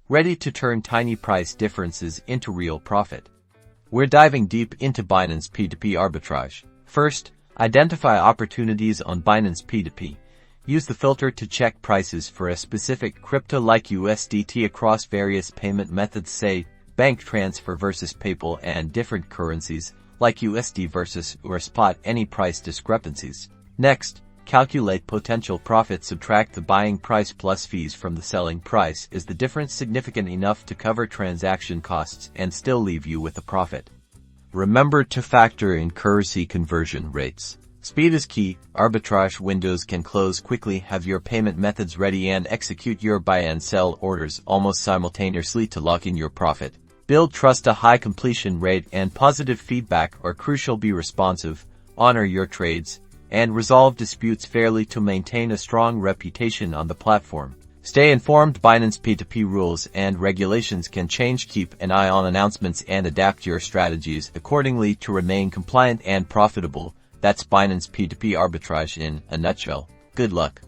ready to turn tiny price differences into real profit. We're diving deep into Binance P2P Arbitrage. First, identify opportunities on Binance P2P. Use the filter to check prices for a specific crypto like USDT across various payment methods, say bank transfer versus PayPal, and different currencies like USD versus or spot any price discrepancies. Next, calculate potential profit. Subtract the buying price plus fees from the selling price. Is the difference significant enough to cover transaction costs and still leave you with a profit? Remember to factor in currency conversion rates. Speed is key. Arbitrage windows can close quickly. Have your payment methods ready and execute your buy and sell orders almost simultaneously to lock in your profit. Build trust. A high completion rate and positive feedback are crucial. Be responsive, honor your trades, and resolve disputes fairly to maintain a strong reputation on the platform. Stay informed. Binance P2P rules and regulations can change. Keep an eye on announcements and adapt your strategies accordingly to remain compliant and profitable. That's Binance P2P Arbitrage in a nutshell. Good luck.